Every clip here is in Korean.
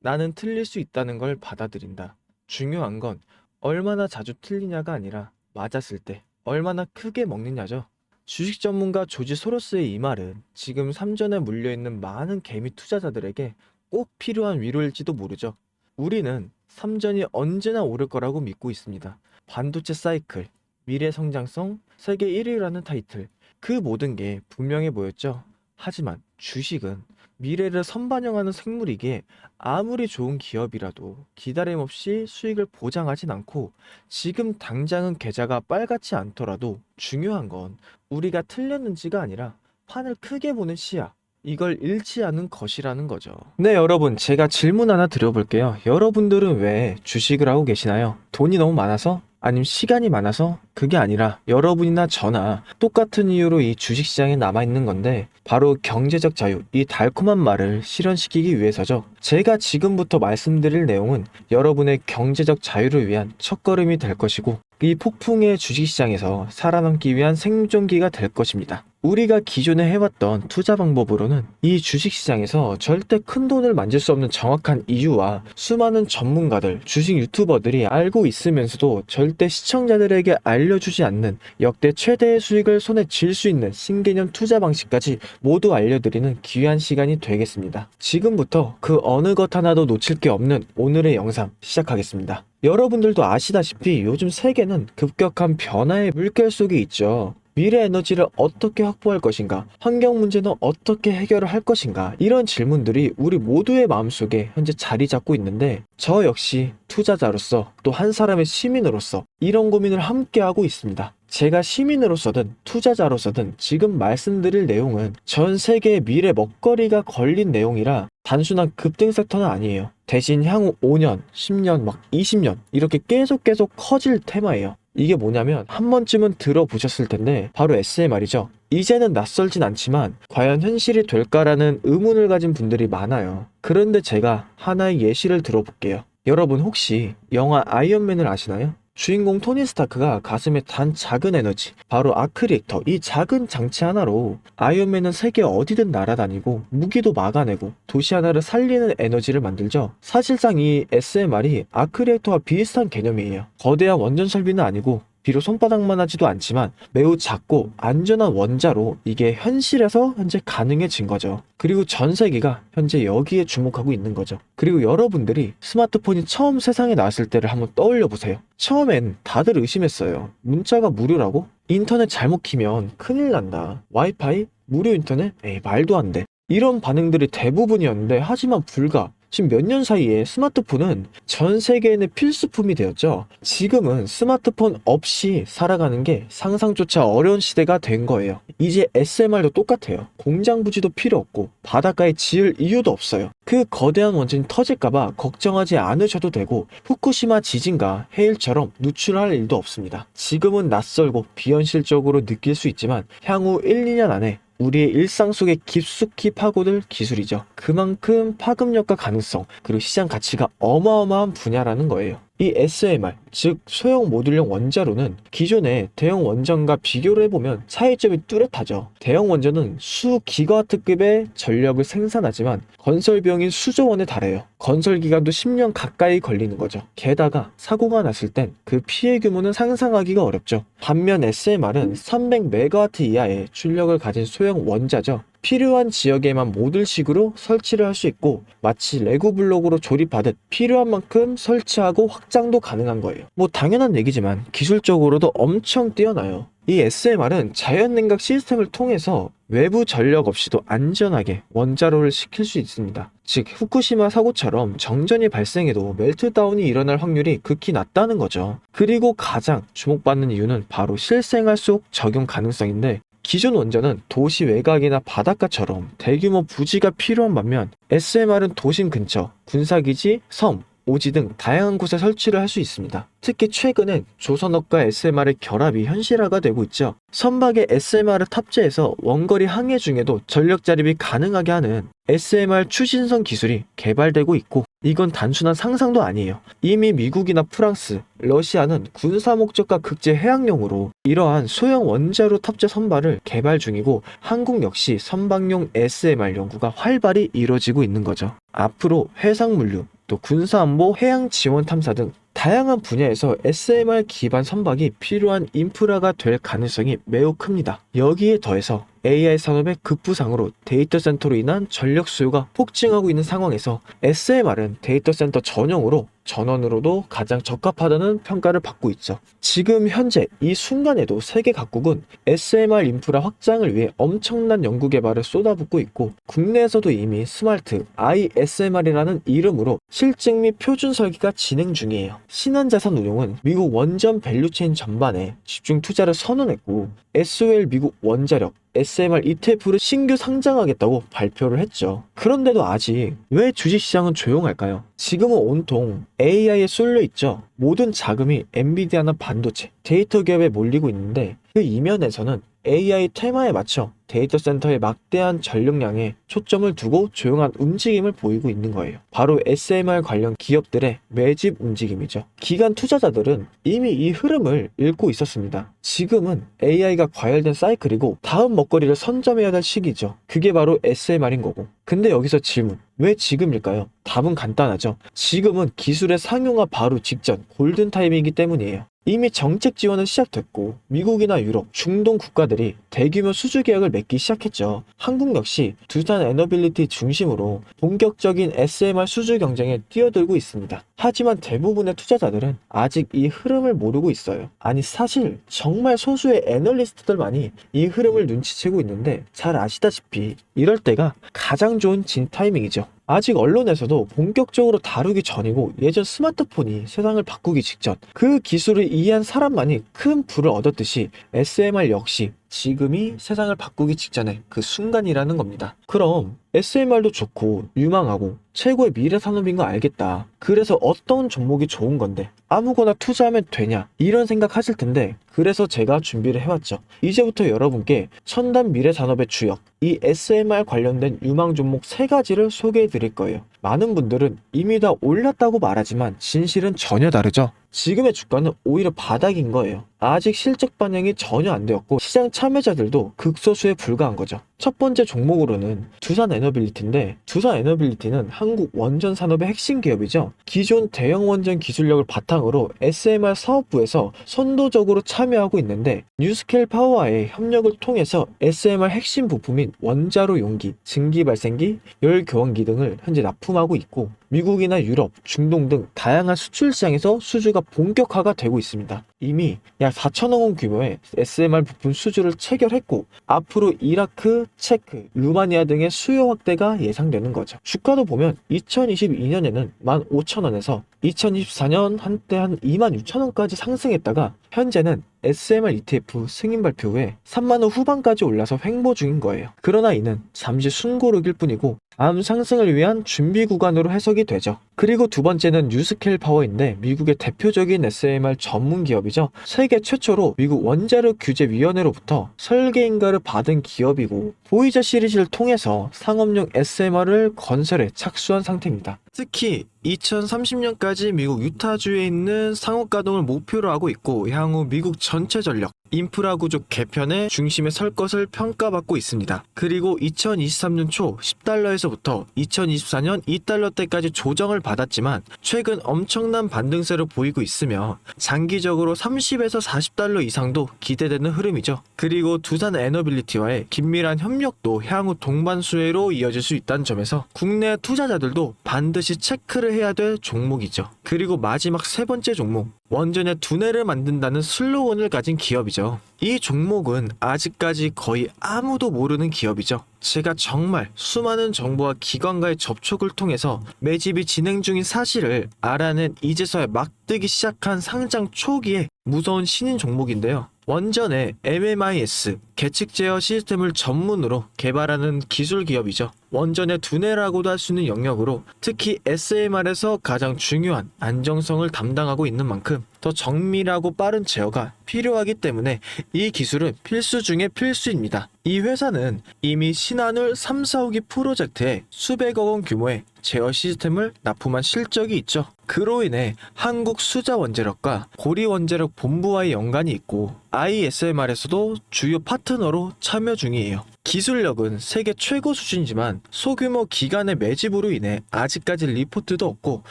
나는 틀릴 수 있다는 걸 받아들인다. 중요한 건 얼마나 자주 틀리냐가 아니라 맞았을 때 얼마나 크게 먹느냐죠. 주식 전문가 조지 소로스의 이 말은 지금 삼전에 물려있는 많은 개미 투자자들에게 꼭 필요한 위로일지도 모르죠. 우리는 삼전이 언제나 오를 거라고 믿고 있습니다. 반도체 사이클, 미래 성장성, 세계 1위라는 타이틀, 그 모든 게 분명해 보였죠. 하지만 주식은 미래를 선반영하는 생물이기에 아무리 좋은 기업이라도 기다림 없이 수익을 보장하진 않고, 지금 당장은 계좌가 빨갛지 않더라도 중요한 건 우리가 틀렸는지가 아니라 판을 크게 보는 시야, 이걸 잃지 않은 것이라는 거죠. 네, 여러분, 제가 질문 하나 드려볼게요. 여러분들은 왜 주식을 하고 계시나요? 돈이 너무 많아서? 아니면 시간이 많아서? 그게 아니라 여러분이나 저나 똑같은 이유로 이 주식시장에 남아있는 건데, 바로 경제적 자유, 이 달콤한 말을 실현시키기 위해서죠. 제가 지금부터 말씀드릴 내용은 여러분의 경제적 자유를 위한 첫걸음이 될 것이고, 이 폭풍의 주식시장에서 살아남기 위한 생존기가 될 것입니다. 우리가 기존에 해왔던 투자 방법으로는 이 주식시장에서 절대 큰 돈을 만질 수 없는 정확한 이유와 수많은 전문가들, 주식 유튜버들이 알고 있으면서도 절대 시청자들에게 알려주지 않는 역대 최대의 수익을 손에 쥘 수 있는 신개념 투자 방식까지 모두 알려드리는 귀한 시간이 되겠습니다. 지금부터 그 어느 것 하나도 놓칠 게 없는 오늘의 영상 시작하겠습니다. 여러분들도 아시다시피 요즘 세계는 급격한 변화의 물결 속에 있죠. 미래 에너지를 어떻게 확보할 것인가? 환경 문제는 어떻게 해결을 할 것인가? 이런 질문들이 우리 모두의 마음속에 현재 자리 잡고 있는데, 저 역시 투자자로서 또 한 사람의 시민으로서 이런 고민을 함께 하고 있습니다. 제가 시민으로서든 투자자로서든 지금 말씀드릴 내용은 전 세계의 미래 먹거리가 걸린 내용이라 단순한 급등 섹터는 아니에요. 대신 향후 5년, 10년, 막 20년 이렇게 계속 커질 테마예요. 이게 뭐냐면 한 번쯤은 들어보셨을 텐데 바로 SMR이죠. 이제는 낯설진 않지만 과연 현실이 될까라는 의문을 가진 분들이 많아요. 그런데 제가 하나의 예시를 들어볼게요. 여러분, 혹시 영화 아이언맨을 아시나요? 주인공 토니 스타크가 가슴에 단 작은 에너지, 바로 아크 리액터, 이 작은 장치 하나로 아이언맨은 세계 어디든 날아다니고 무기도 막아내고 도시 하나를 살리는 에너지를 만들죠. 사실상 이 SMR이 아크 리액터와 비슷한 개념이에요. 거대한 원전 설비는 아니고, 비록 손바닥만 하지도 않지만 매우 작고 안전한 원자로 이게 현실에서 현재 가능해진 거죠. 그리고 전 세계가 현재 여기에 주목하고 있는 거죠. 그리고 여러분들이 스마트폰이 처음 세상에 나왔을 때를 한번 떠올려 보세요. 처음엔 다들 의심했어요. 문자가 무료라고? 인터넷 잘못 키면 큰일 난다. 와이파이? 무료 인터넷? 에이, 말도 안 돼. 이런 반응들이 대부분이었는데, 하지만 불과 지금 몇 년 사이에 스마트폰은 전 세계인의 필수품이 되었죠. 지금은 스마트폰 없이 살아가는 게 상상조차 어려운 시대가 된 거예요. 이제 SMR도 똑같아요. 공장 부지도 필요 없고 바닷가에 지을 이유도 없어요. 그 거대한 원전이 터질까봐 걱정하지 않으셔도 되고, 후쿠시마 지진과 해일처럼 누출할 일도 없습니다. 지금은 낯설고 비현실적으로 느낄 수 있지만 향후 1, 2년 안에 우리의 일상 속에 깊숙이 파고들 기술이죠. 그만큼 파급력과 가능성, 그리고 시장 가치가 어마어마한 분야라는 거예요. 이 SMR, 즉 소형 모듈형 원자로는 기존의 대형 원전과 비교를 해보면 차이점이 뚜렷하죠. 대형 원전은 수 기가와트급의 전력을 생산하지만 건설 비용이 수조 원에 달해요. 건설 기간도 10년 가까이 걸리는 거죠. 게다가 사고가 났을 땐 그 피해 규모는 상상하기가 어렵죠. 반면 SMR은 300메가와트 이하의 출력을 가진 소형 원자죠. 필요한 지역에만 모듈식으로 설치를 할 수 있고, 마치 레고 블록으로 조립하듯 필요한 만큼 설치하고 확장도 가능한 거예요. 뭐 당연한 얘기지만 기술적으로도 엄청 뛰어나요. 이 SMR은 자연냉각 시스템을 통해서 외부 전력 없이도 안전하게 원자로를 식힐 수 있습니다. 즉 후쿠시마 사고처럼 정전이 발생해도 멜트다운이 일어날 확률이 극히 낮다는 거죠. 그리고 가장 주목받는 이유는 바로 실생활 속 적용 가능성인데, 기존 원전은 도시 외곽이나 바닷가처럼 대규모 부지가 필요한 반면 SMR은 도심 근처, 군사기지, 섬, 오지 등 다양한 곳에 설치를 할 수 있습니다. 특히 최근엔 조선업과 SMR의 결합이 현실화가 되고 있죠. 선박에 SMR을 탑재해서 원거리 항해 중에도 전력 자립이 가능하게 하는 SMR 추진선 기술이 개발되고 있고, 이건 단순한 상상도 아니에요. 이미 미국이나 프랑스, 러시아는 군사 목적과 극제 해양용으로 이러한 소형 원자로 탑재 선박을 개발 중이고, 한국 역시 선박용 SMR 연구가 활발히 이루어지고 있는 거죠. 앞으로 해상물류, 또 군사안보, 해양 지원 탐사 등 다양한 분야에서 SMR 기반 선박이 필요한 인프라가 될 가능성이 매우 큽니다. 여기에 더해서 AI 산업의 급부상으로 데이터 센터로 인한 전력 수요가 폭증하고 있는 상황에서 SMR은 데이터 센터 전원으로도 가장 적합하다는 평가를 받고 있죠. 지금 현재 이 순간에도 세계 각국은 SMR 인프라 확장을 위해 엄청난 연구 개발을 쏟아붓고 있고, 국내에서도 이미 스마트 ISMR이라는 이름으로 실증 및 표준 설계가 진행 중이에요. 신한자산 운용은 미국 원전 밸류체인 전반에 집중 투자를 선언했고, SOL 미국 원자력 SMR ETF를 신규 상장하겠다고 발표를 했죠. 그런데도 아직 왜 주식시장은 조용할까요? 지금은 온통 AI에 쏠려 있죠. 모든 자금이 엔비디아나 반도체, 데이터 기업에 몰리고 있는데, 그 이면에서는 AI 테마에 맞춰 데이터 센터의 막대한 전력량에 초점을 두고 조용한 움직임을 보이고 있는 거예요. 바로 SMR 관련 기업들의 매집 움직임이죠. 기관 투자자들은 이미 이 흐름을 읽고 있었습니다. 지금은 AI가 과열된 사이클이고 다음 먹거리를 선점해야 될 시기죠. 그게 바로 SMR인 거고. 근데 여기서 질문, 왜 지금일까요? 답은 간단하죠. 지금은 기술의 상용화 바로 직전 골든 타임이기 때문이에요. 이미 정책 지원은 시작됐고, 미국이나 유럽, 중동 국가들이 대규모 수주 계약을 맺기 시작했죠. 한국 역시 두산 에너빌리티 중심으로 본격적인 SMR 수주 경쟁에 뛰어들고 있습니다. 하지만 대부분의 투자자들은 아직 이 흐름을 모르고 있어요. 아니, 사실 정말 소수의 애널리스트들만이 이 흐름을 눈치채고 있는데, 잘 아시다시피 이럴 때가 가장 좋은 진 타이밍이죠. 아직 언론에서도 본격적으로 다루기 전이고, 예전 스마트폰이 세상을 바꾸기 직전 그 기술을 이해한 사람만이 큰 부를 얻었듯이 SMR 역시 지금이 세상을 바꾸기 직전의 그 순간이라는 겁니다. 그럼 SMR도 좋고 유망하고 최고의 미래 산업인 거 알겠다. 그래서 어떤 종목이 좋은 건데 아무거나 투자하면 되냐, 이런 생각 하실 텐데, 그래서 제가 준비를 해왔죠. 이제부터 여러분께 첨단 미래 산업의 주역, 이 SMR 관련된 유망 종목 3가지를 소개해 드릴 거예요. 많은 분들은 이미 다 올랐다고 말하지만 진실은 전혀 다르죠. 지금의 주가는 오히려 바닥인 거예요. 아직 실적 반영이 전혀 안 되었고, 시장 참여자들도 극소수에 불과한 거죠. 첫 번째 종목으로는 두산 에너빌리티인데, 두산 에너빌리티는 한국 원전 산업의 핵심 기업이죠. 기존 대형 원전 기술력을 바탕으로 SMR 사업부에서 선도적으로 참여하고 있는데, 뉴스케일 파워와의 협력을 통해서 SMR 핵심 부품인 원자로 용기, 증기 발생기, 열 교환기 등을 현재 납품하고 있고, 미국이나 유럽, 중동 등 다양한 수출 시장에서 수주가 본격화가 되고 있습니다. 이미 약 4천억 원 규모의 SMR 부품 수주를 체결했고, 앞으로 이라크, 체크, 루마니아 등의 수요 확대가 예상되는 거죠. 주가도 보면 2022년에는 15,000원에서 2024년 한때 한 26,000원까지 상승했다가 현재는 SMR ETF 승인 발표 후에 3만원 후반까지 올라서 횡보 중인 거예요. 그러나 이는 잠시 순고르기일 뿐이고 다음 상승을 위한 준비 구간으로 해석이 되죠. 그리고 두 번째는 뉴스케일 파워인데, 미국의 대표적인 SMR 전문 기업이죠. 세계 최초로 미국 원자력 규제위원회로부터 설계 인가를 받은 기업이고, 보이저 시리즈를 통해서 상업용 SMR을 건설에 착수한 상태입니다. 특히 2030년까지 미국 유타주에 있는 상업 가동을 목표로 하고 있고, 향후 미국 전체 전력 인프라 구조 개편의 중심에 설 것을 평가받고 있습니다. 그리고 2023년 초 10달러에서부터 2024년 2달러대까지 조정을 받았지만 최근 엄청난 반등세를 보이고 있으며 장기적으로 30에서 40달러 이상도 기대되는 흐름이죠. 그리고 두산 에너빌리티와의 긴밀한 협력도 향후 동반수혜로 이어질 수 있다는 점에서 국내 투자자들도 반드시 체크를 해야 될 종목이죠. 그리고 마지막 3번째 종목, 원전의 두뇌를 만든다는 슬로건을 가진 기업이죠. 이 종목은 아직까지 거의 아무도 모르는 기업이죠. 제가 정말 수많은 정부와 기관과의 접촉을 통해서 매집이 진행 중인 사실을 알아낸 이제서야 막 뜨기 시작한 상장 초기에 무서운 신인 종목인데요. 원전의 MMIS 계측 제어 시스템을 전문으로 개발하는 기술 기업이죠. 원전의 두뇌라고도 할 수 있는 영역으로 특히 SMR에서 가장 중요한 안정성을 담당하고 있는 만큼 더 정밀하고 빠른 제어가 필요하기 때문에 이 기술은 필수 중의 필수입니다. 이 회사는 이미 신한울 3, 4호기 프로젝트에 수백억 원 규모의 제어 시스템을 납품한 실적이 있죠. 그로 인해 한국수자원자력과 고리원자력 본부와의 연관이 있고 ISMR에서도 주요 파트너로 참여 중이에요. 기술력은 세계 최고 수준이지만 소규모 기관의 매집으로 인해 아직까지 리포트도 없고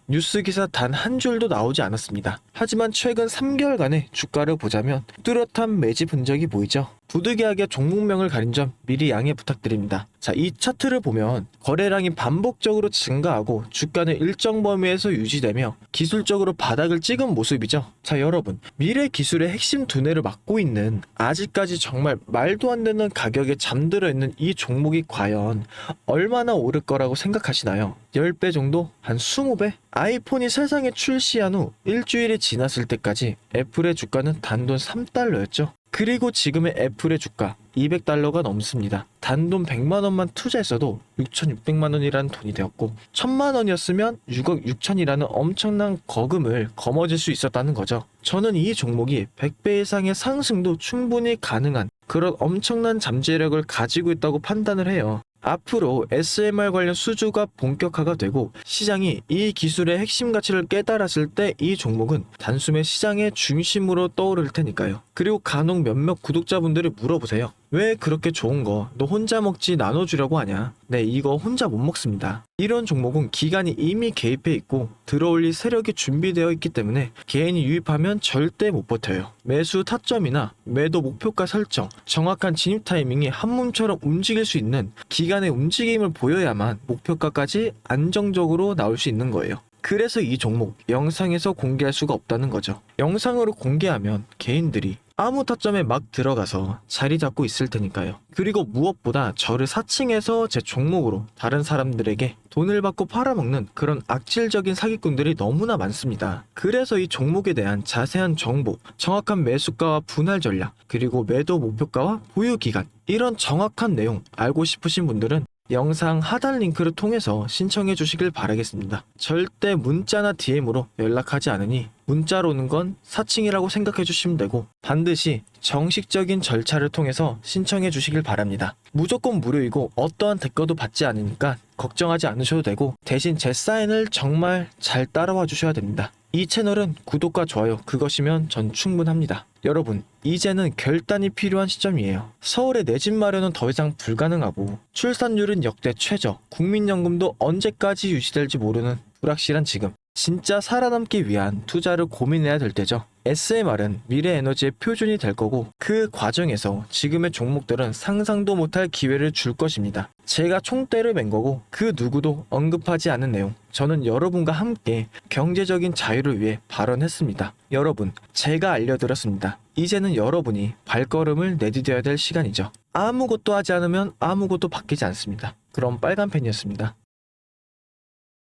뉴스 기사 단 한 줄도 나오지 않았습니다. 하지만 최근 3개월간의 주가를 보자면 뚜렷한 매집 흔적이 보이죠. 부득이하게 종목명을 가린 점 미리 양해 부탁드립니다. 자, 이 차트를 보면 거래량이 반복적으로 증가하고 주가는 일정 범위에서 유지되며 기술적으로 바닥을 찍은 모습이죠. 자, 여러분, 미래 기술의 핵심 두뇌를 맡고 있는 아직까지 정말 말도 안 되는 가격에 잠들어 있는 이 종목이 과연 얼마나 오를 거라고 생각하시나요? 10배 정도? 한 20배? 아이폰이 세상에 출시한 후 일주일이 지났을 때까지 애플의 주가는 단돈 3달러였죠. 그리고 지금의 애플의 주가 200달러가 넘습니다. 단돈 100만원만 투자했어도 6,600만원이라는 돈이 되었고 1,000만원이었으면 6억 6천이라는 엄청난 거금을 거머쥘 수 있었다는 거죠. 저는 이 종목이 100배 이상의 상승도 충분히 가능한 그런 엄청난 잠재력을 가지고 있다고 판단을 해요. 앞으로 SMR 관련 수주가 본격화가 되고 시장이 이 기술의 핵심 가치를 깨달았을 때 이 종목은 단숨에 시장의 중심으로 떠오를 테니까요. 그리고 간혹 몇몇 구독자분들이 물어보세요. 왜 그렇게 좋은 거 너 혼자 먹지 나눠주려고 하냐? 네, 이거 혼자 못 먹습니다. 이런 종목은 기관이 이미 개입해 있고 들어올릴 세력이 준비되어 있기 때문에 개인이 유입하면 절대 못 버텨요. 매수 타점이나 매도 목표가 설정, 정확한 진입 타이밍이 한몸처럼 움직일 수 있는 기관의 움직임을 보여야만 목표가까지 안정적으로 나올 수 있는 거예요. 그래서 이 종목 영상에서 공개할 수가 없다는 거죠. 영상으로 공개하면 개인들이 아무 타점에 막 들어가서 자리 잡고 있을 테니까요. 그리고 무엇보다 저를 사칭해서 제 종목으로 다른 사람들에게 돈을 받고 팔아먹는 그런 악질적인 사기꾼들이 너무나 많습니다. 그래서 이 종목에 대한 자세한 정보, 정확한 매수가와 분할 전략, 그리고 매도 목표가와 보유 기간, 이런 정확한 내용 알고 싶으신 분들은 영상 하단 링크를 통해서 신청해 주시길 바라겠습니다. 절대 문자나 DM으로 연락하지 않으니 문자로 오는 건 사칭이라고 생각해 주시면 되고 반드시 정식적인 절차를 통해서 신청해 주시길 바랍니다. 무조건 무료이고 어떠한 대가도 받지 않으니까 걱정하지 않으셔도 되고 대신 제 사인을 정말 잘 따라와 주셔야 됩니다. 이 채널은 구독과 좋아요 그것이면 전 충분합니다. 여러분, 이제는 결단이 필요한 시점이에요. 서울의 내 집 마련은 더 이상 불가능하고 출산율은 역대 최저, 국민연금도 언제까지 유지될지 모르는 불확실한 지금, 진짜 살아남기 위한 투자를 고민해야 될 때죠. SMR은 미래 에너지의 표준이 될 거고 그 과정에서 지금의 종목들은 상상도 못할 기회를 줄 것입니다. 제가 총대를 맨 거고 그 누구도 언급하지 않은 내용, 저는 여러분과 함께 경제적인 자유를 위해 발언했습니다. 여러분, 제가 알려드렸습니다. 이제는 여러분이 발걸음을 내디뎌야 될 시간이죠. 아무것도 하지 않으면 아무것도 바뀌지 않습니다. 그럼 빨간 펜이었습니다.